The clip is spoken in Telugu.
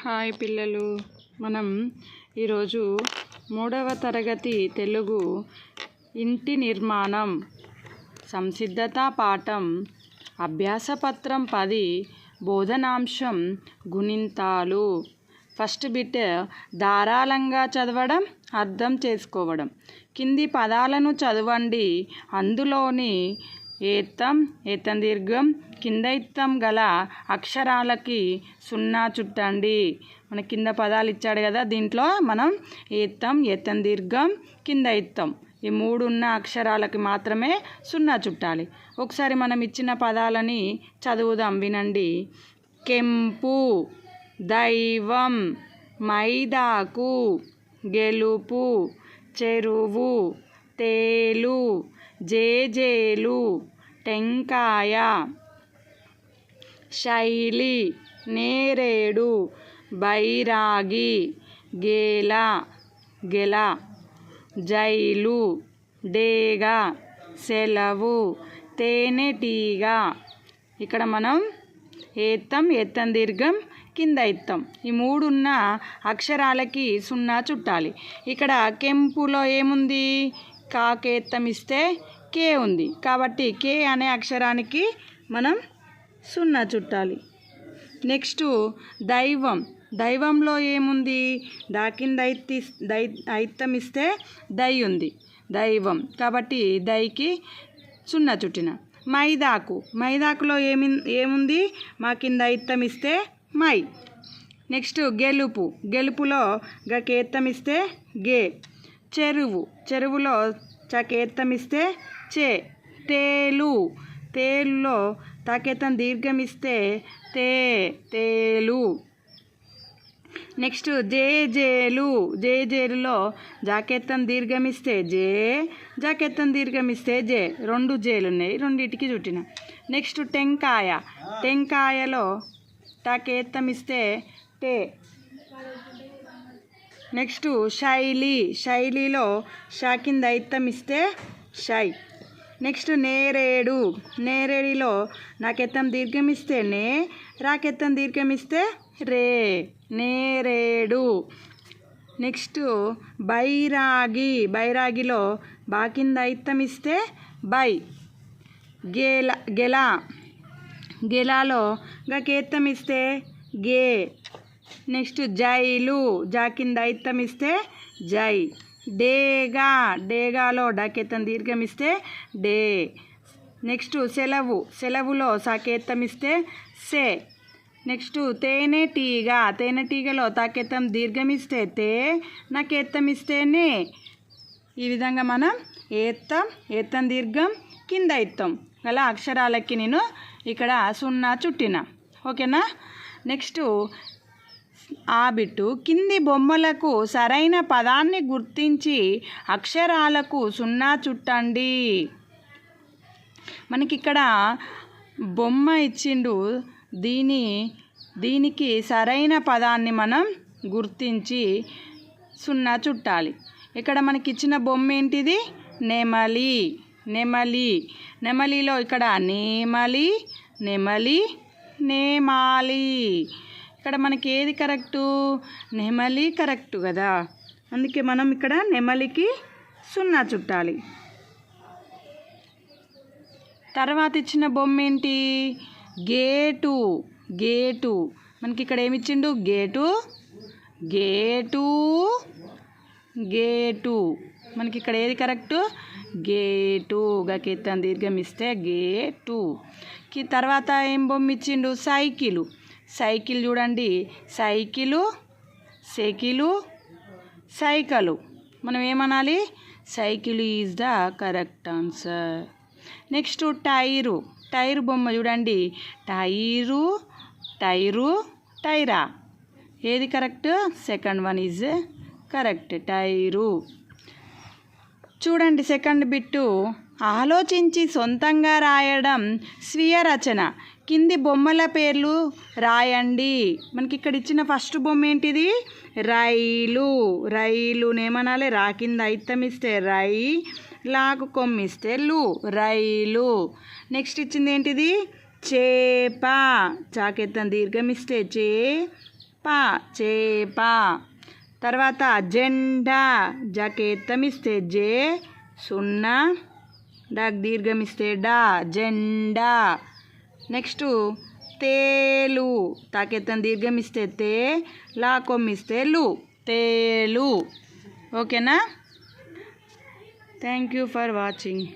హాయ్ పిల్లలు, మనం ఈరోజు 3వ తరగతి తెలుగు ఇంటి నిర్మాణం సంసిద్ధత పాఠం అభ్యాసపత్రం 10 బోధనాంశం గుణింతాలు. ఫస్ట్ బిట్ ధారాళంగా చదవడం, అర్థం చేసుకోవడం. కింది పదాలను చదవండి. అందులోని ఏత్తం, ఏతం దీర్ఘం, కింద ఇత్తం గల అక్షరాలకి 0 చుట్టండి. మన కింద పదాలు ఇచ్చాడు కదా, దీంట్లో మనం ఏత్తం, ఏతం దీర్ఘం, కింద ఇత్తం ఈ 3 ఉన్న అక్షరాలకి మాత్రమే 0 చుట్టాలి. ఒకసారి మనం ఇచ్చిన పదాలని చదువుదాం, వినండి. కెంపు, దైవం, మైదాకు, గెలుపు, చెరువు, తేలు, జేజేలు, టెంకాయ, శైలి, నేరేడు, బైరాగి, గేల, గెల, జైలు, డేగ, సెలవు, తేనెటీగ. ఇక్కడ మనం ఏత్తం, ఏత్తం దీర్ఘం, కింద ఇత్తం ఈ 3 ఉన్న అక్షరాలకి 0 చుట్టాలి. ఇక్కడ కెంపులో ఏముంది? కాకేత్తం ఇస్తే కే ఉంది, కాబట్టి కే అనే అక్షరానికి మనం 0 చుట్టాలి. నెక్స్ట్ దైవం, దైవంలో ఏముంది? దా కింద ఐత్తం ఇస్తే దై ఉంది, దైవం, కాబట్టి దైకి 0 చుట్టిన. మైదాకు, మైదాకులో ఏముంది? మా కింద ఐత్తం ఇస్తే మై. నెక్స్ట్ గెలుపు, గెలుపులో గకేత్తం ఇస్తే గే. చెరువు, చెరువులో చకేత్తం ఇస్తే చే. తేలు, తేలులో తాకేత్తం దీర్ఘం ఇస్తే తే, తేలు. నెక్స్ట్ జేజేలు, జేజేలులో జాకెత్తం దీర్ఘం ఇస్తే జే, జాకెత్తం దీర్ఘం ఇస్తే జే. 2 జేలు ఉన్నాయి, రెండింటికి చుట్టిన. నెక్స్ట్ టెంకాయ, టెంకాయలో తాకేత్తం ఇస్తే టే. నెక్స్ట్ శైలి, శైలిలో షా కింద ఐత్తం ఇస్తే షై. నెక్స్ట్ నేరేడు, నేరేడిలో నాకెత్తం దీర్ఘం ఇస్తే నే, రాకెత్తం దీర్ఘం ఇస్తే రే, నేరేడు. నెక్స్ట్ బైరాగి, బైరాగిలో బా కింద ఐత్తం ఇస్తే బై. గెల, గెల, గెలాలో గకేత్తం ఇస్తే గే. నెక్స్ట్ జైలు, జా కింద ఐత్తం ఇస్తే జై. డేగా, డేగాలో డకేత్తం దీర్ఘం ఇస్తే డే. నెక్స్ట్ సెలవు, సెలవులో సాకేత్తం ఇస్తే సే. నెక్స్ట్ తేనెటీగ, తేనెటీగలో తాకేత్తం దీర్ఘం ఇస్తే తే, నాకేత్తం ఇస్తే నే. ఈ విధంగా మనం ఏత్తం, ఏత్తం దీర్ఘం, కింద ఇత్తం గల అక్షరాలకి నేను ఇక్కడ 0 చుట్టిన. ఓకేనా? నెక్స్ట్ ఆ బిట్టు కింది బొమ్మలకు సరైన పదాన్ని గుర్తించి అక్షరాలకు 0 చుట్టండి. మనకి ఇక్కడ బొమ్మ ఇచ్చిండు, దీనికి సరైన పదాన్ని మనం గుర్తించి 0 చుట్టాలి. ఇక్కడ మనకి ఇచ్చిన బొమ్మ ఏంటిది? నెమలి, నెమలి, నెమలిలో ఇక్కడ నేమలి, నెమలి, నేమాలి. ఇక్కడ మనకి ఏది కరెక్టు? నెమలి కరెక్టు కదా, అందుకే మనం ఇక్కడ నెమలికి 0 చుట్టాలి. తర్వాత ఇచ్చిన బొమ్మ ఏంటి? గేటు, గేటు, మనకి ఇక్కడ ఏమిచ్చిండు? Gate, gate, gate. మనకి ఇక్కడ ఏది కరెక్టు? గేటు, గకేత్తం దీర్ఘం ఇస్తే గేటు. తర్వాత ఏం బొమ్మ ఇచ్చిండు? సైకిలు, సైకిల్ చూడండి, సైకిలు, సైకిలు, సైకిలు. మనం ఏమనాలి? Cycle is the correct answer. Next tyre, tyre బొమ్మ చూడండి, టైరు, టైరు, టైరా. ఏది correct? Second one is correct, tyre. చూడండి సెకండ్ బిట్టు, ఆలోచించి సొంతంగా రాయడం స్వీయ రచన. కింది బొమ్మల పేర్లు రాయండి. మనకి ఇక్కడ ఇచ్చిన ఫస్ట్ బొమ్మ ఏంటిది? రైలు, రైలునేమనాలి? రా కింద ఐత్తం ఇస్తే రై, లాకు కొమ్మిస్తే లు, రైలు. నెక్స్ట్ ఇచ్చింది ఏంటిది? చేప, చాకెత్తం దీర్ఘం ఇస్తే చే, పా చేప. తర్వాత జెండా, జకేత్తం ఇస్తే జే, సున్నా, డాక్ దీర్ఘం ఇస్తే డా, జెండా. నెక్స్ట్ తేలు, తాకెత్తం దీర్ఘం ఇస్తే తే, లా కొమ్మిస్తే లు, తేలు. ఓకేనా? Thank you for watching.